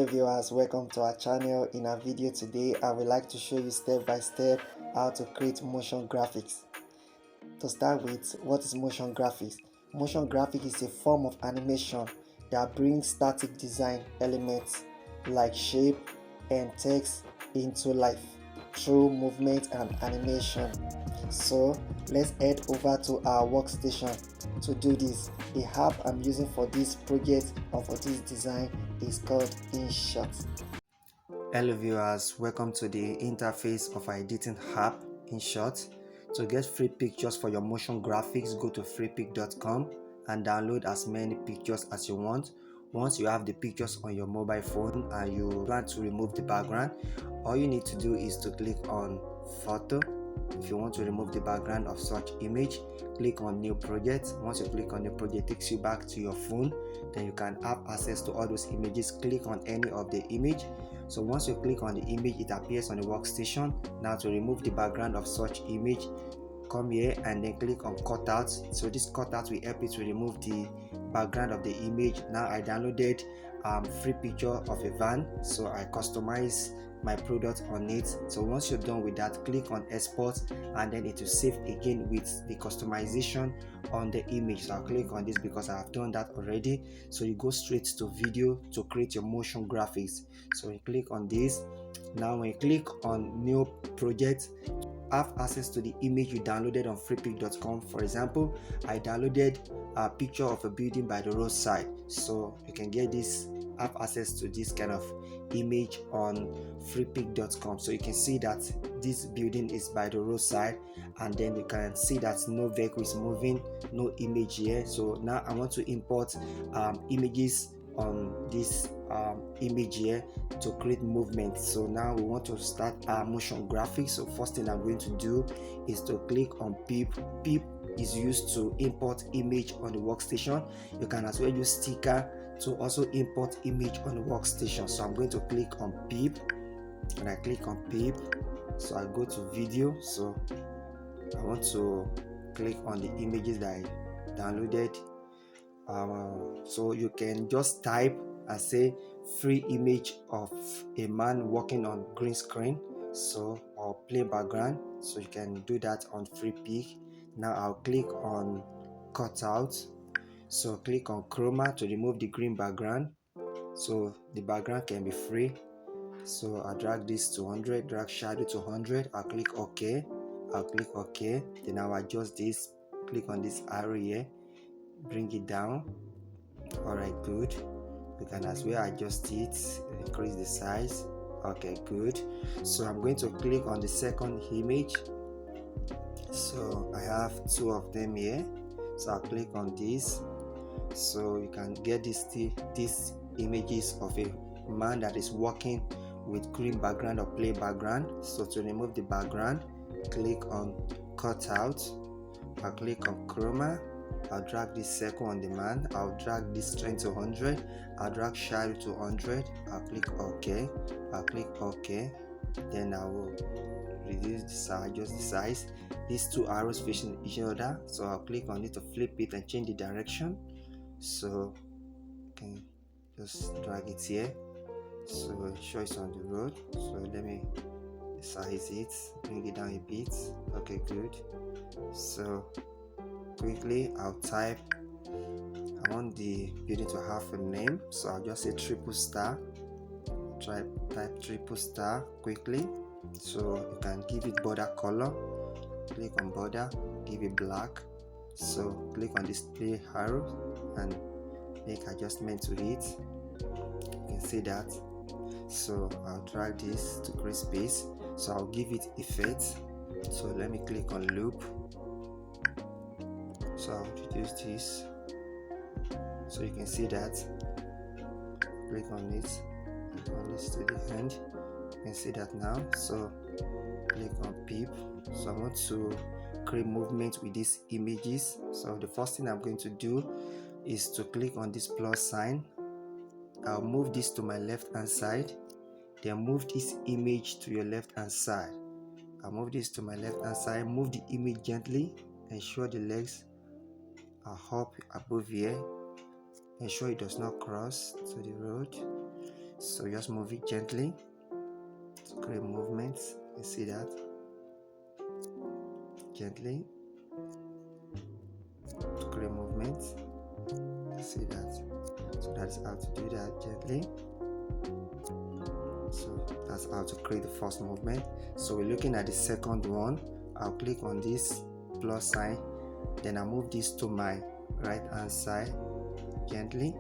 Hello viewers, welcome to our channel. In our video today, I would like to show you step by step how to create motion graphics. To start with, what is motion graphics? Motion graphics is a form of animation that brings static design elements like shape and text into life through movement and animation. So let's head over to our workstation. To do this, the app I'm using for this project or for this design is called INSHOT. Hello viewers, welcome to the interface of our editing app INSHOT. To get free pictures for your motion graphics, go to freepik.com and download as many pictures as you want. Once you have the pictures on your mobile phone and you plan to remove the background, all you need to do is to click on photo. If you want to remove the background of such image, click on new project. Once you click on the project, it takes you back to your phone. Then you can have access to all those images. Click on any of the image. So once you click on the image, it appears on the workstation. Now to remove the background of such image, come here and then click on cutout. So this cutout will help you to remove the background of the image. Now I downloaded free picture of a van, so I customize my product on it. So once you're done with that, click on export and then it will save again with the customization on the image. So I'll click on this because I have done that already. So you go straight to video to create your motion graphics. So you click on this. Now when you click on new project, have access to the image you downloaded on freepik.com. For example, I downloaded a picture of a building by the roadside, so you can get this, have access to this kind of image on freepik.com. So you can see that this building is by the roadside, and then you can see that no vehicle is moving, no image here. So now I want to import images on this image here to create movement. So now we want to start our motion graphics. So first thing I'm going to do is to click on pip. Pip is used to import image on the workstation. You can as well use sticker to also import image on the workstation. So I'm going to click on pip. When I click on pip, so I go to video. So I want to click on the images that I downloaded. So you can just type and say free image of a man walking on green screen, so or plain background. So you can do that on Freepik. Now I'll click on cutout. So click on chroma to remove the green background, so the background can be free. So I'll drag this to 100, drag shadow to 100. I'll click OK. I'll click OK. Then I'll adjust this. Click on this arrow here, bring it down. Alright, good. You can as well adjust it, increase the size. Okay, good. So I'm going to click on the second image. So I have two of them here, so I'll click on this. So you can get these images of a man that is walking with green background or plain background. So to remove the background, click on cutout. I'll click on chroma. I'll drag this circle on the man. I'll drag this strength to 100. I'll drag shadow to 100. I'll click OK. I'll click OK. Then I will reduce the size, adjust the size. These two arrows facing each other. So I'll click on it to flip it and change the direction. So you can just drag it here. So it shows on the road. So let me size it, bring it down a bit. Okay, good. So quickly I'll type, I want the building to have a name, so I'll just say triple star. Type triple star quickly. So you can give it border color. Click on border, give it black. So click on display arrow and make adjustment to it. You can see that. So I'll drag this to create space. So I'll give it effect. So let me click on loop. So I'll reduce this, so you can see that. Click on it, click on this to the end. You can see that now. So click on pip. So I want to create movement with these images. So the first thing I'm going to do is to click on this plus sign. I'll move this to my left hand side, then move this image to your left hand side. I'll move this to my left hand side, move the image gently, ensure the legs are up above here, ensure it does not cross to the road. So just move it gently to create movements. You see that? Gently to create movements. You see that? So that's how to do that gently. So that's how to create the first movement. So we're looking at the second one. I'll click on this plus sign, then I move this to my right hand side gently.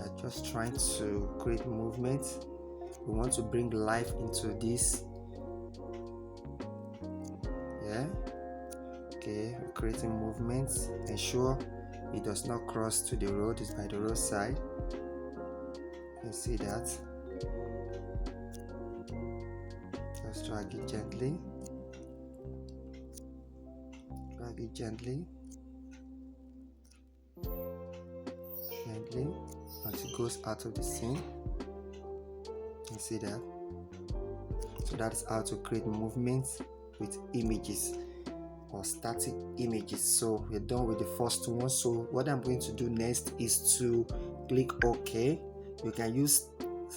I'm just trying to create movements. We want to bring life into this. Yeah. Okay, we're creating movements. Ensure it does not cross to the road. It's by the roadside. You can see that. Just drag it gently. Drag it gently. Gently as it goes out of the scene. You see that? So that's how to create movements with images or static images. So we're done with the first one. So what I'm going to do next is to click OK. You can use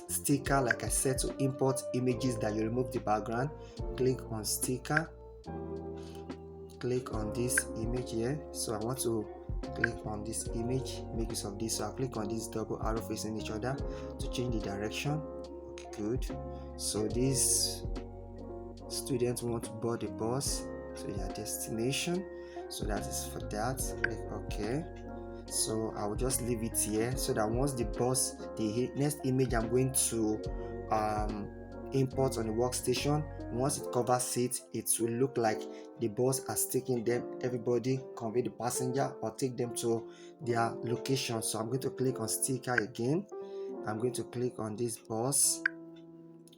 sticker, like I said, to import images that you remove the background. Click on sticker, click on this image here. So I want to click on this image, make use of this. So I'll click on this double arrow facing each other to change the direction. Okay, good. So these students want to board the bus to their destination, so that is for that. Click OK. So I will just leave it here, so that once the bus, the next image I'm going to import on the workstation, once it covers it, it will look like the bus has taken them, everybody, convey the passenger or take them to their location. So I'm going to click on sticker again. I'm going to click on this bus.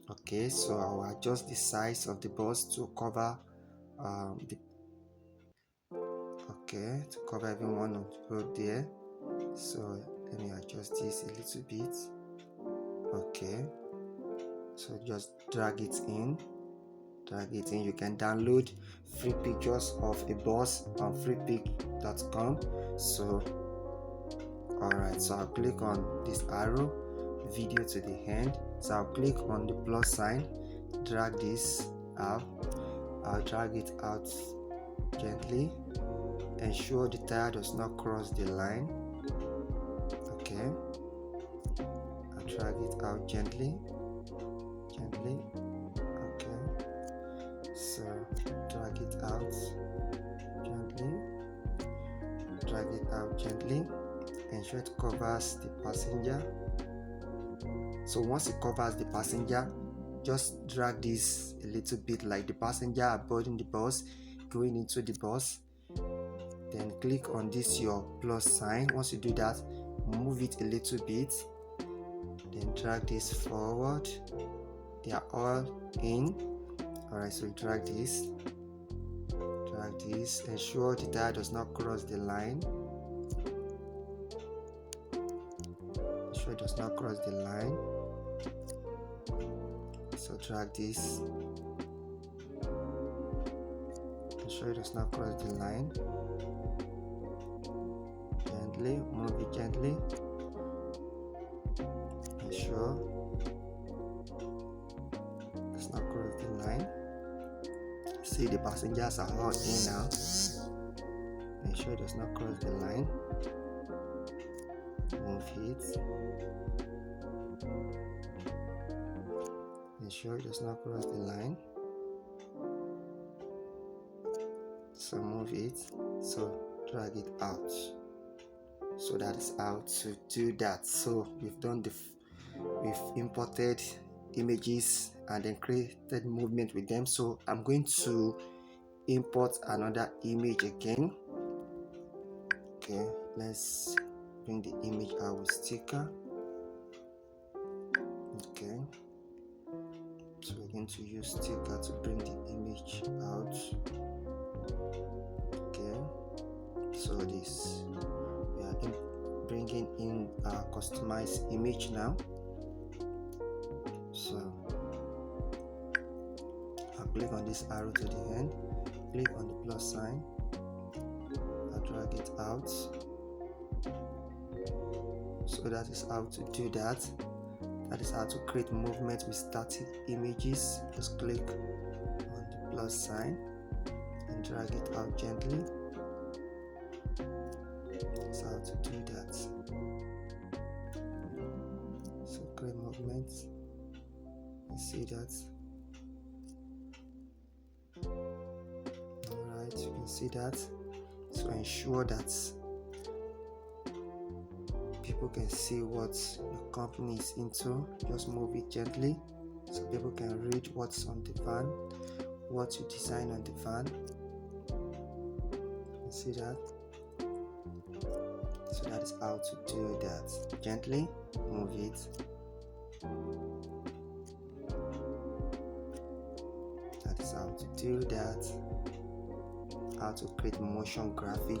Okay, so I will adjust the size of the bus to cover to cover everyone on the road there. So let me adjust this a little bit. Okay, so just drag it in. You can download free pictures of a bus on freepik.com. So alright, so I'll click on this arrow, video to the end. So I'll click on the plus sign, drag this out. I'll drag it out gently. Ensure the tire does not cross the line. Okay, I'll drag it out gently. Okay, so drag it out gently. Ensure it covers the passenger. So once it covers the passenger, just drag this a little bit, like the passenger boarding the bus, going into the bus. Then click on this your plus sign. Once you do that, move it a little bit, then drag this forward. They are all in. Alright, so drag this, ensure the tire does not cross the line. Ensure it does not cross the line. So drag this, ensure it does not cross the line. Gently, move it gently. Ensure it does not cross the line. See, the passengers are all in now. Ensure it does not cross the line. Move it. Ensure it does not cross the line. So move it. So drag it out. So that is how to do that. So we've done we've imported images and then created movement with them. So I'm going to import another image again. Okay, let's bring the image out with sticker. Okay, so we're going to use sticker to bring the image out. Okay, so this, we are bringing in our customized image now. So I'll click on this arrow to the end, click on the plus sign, I'll drag it out. So that is how to do that. That is how to create movement with static images. Just click on the plus sign and drag it out gently. That's how to do that. So create movements. You see that? Alright, you can see that. So ensure that people can see what your company is into. Just move it gently so people can read what's on the van, what you design on the van. You see that? So that is how to do that. Gently move it. That is how to do that. How to create motion graphic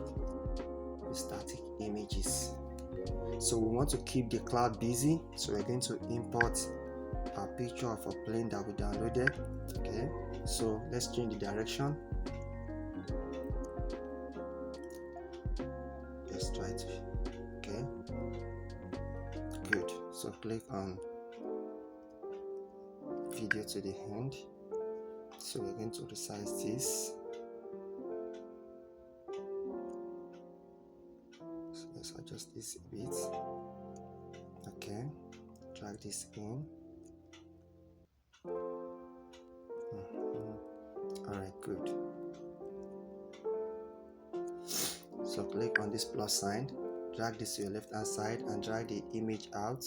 with static images. So we want to keep the cloud busy, so we're going to import a picture of a plane that we downloaded. Okay, so let's change the direction. Let's try to. Okay, good. So click on video to the end. So we're going to resize this. So let's adjust this a bit. Okay, drag this in. Alright, good. So click on this plus sign, drag this to your left hand side and drag the image out.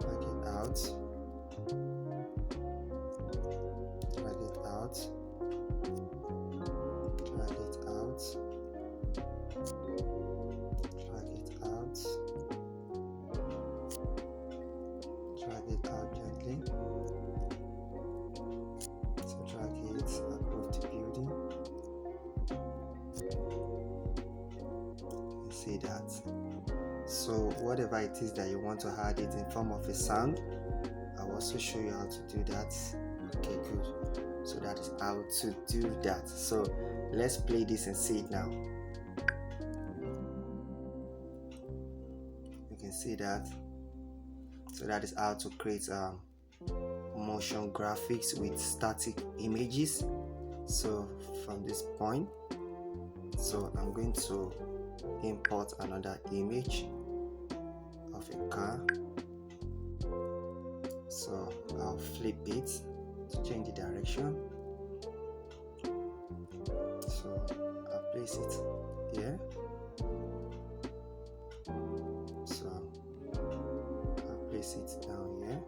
Drag it out. Drag it out. Drag it out. Drag it out. Drag it out gently. So drag it above the building. You see that? So whatever it is that you want to add it in form of a sound, I'll also show you how to do that. Okay, good. So that is how to do that. So let's play this and see it now. You can see that. So that is how to create motion graphics with static images. So from this point, so I'm going to import another image of a car. So I'll flip it to change the direction. So I'll place it here. So I'll place it down here.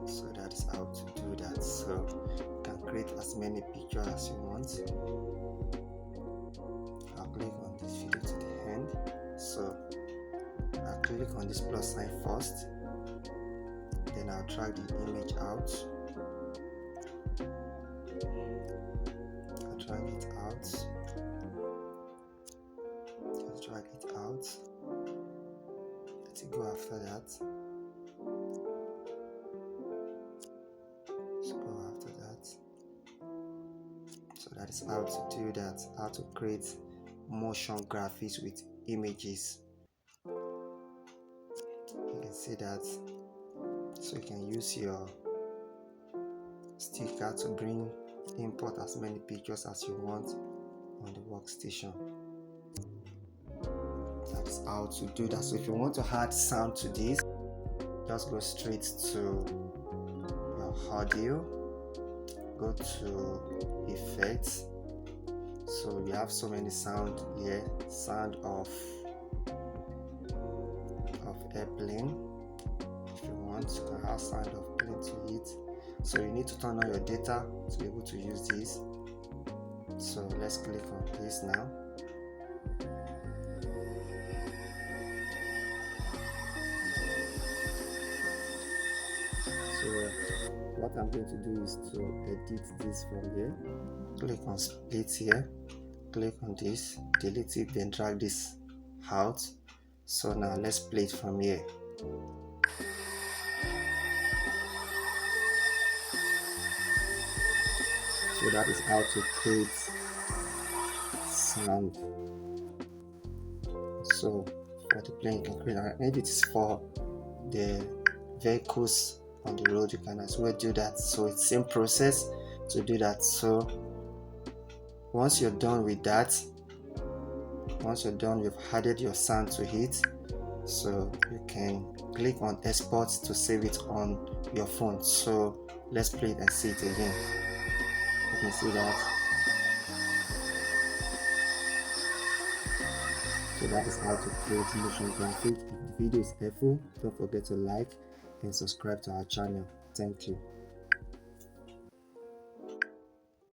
So that is how to do that. So you can create as many pictures as you want. I'll click on this video to the end. So I'll click on this plus sign first, then I'll drag the image out. I'll drag it out. Just drag it out. Let it go after that. Let's go after that. So that is how to do that. How to create motion graphics with images. You can see that. So you can use your sticker to import as many pictures as you want on the workstation. That is how to do that. So if you want to add sound to this, just go straight to your audio, go to effects. So we have so many sound here. Sound of airplane. If you want, you can add sound of plane to it. So you need to turn on your data to be able to use this. So let's click on this now. So what I'm going to do is to edit this from here. Click on split here, click on this, delete it, then drag this out. So now let's play it from here. So that is how to create sound. So for the plane, you can create, and if it is for the vehicles on the road, you can as well do that. So it's same process to do that. So once you're done with that, once you're done, you've added your sound to it, so you can click on export to save it on your phone. So let's play it and see it again. You can see that. So that is how to create motion graphics. If the video is helpful, don't forget to like and subscribe to our channel. Thank you.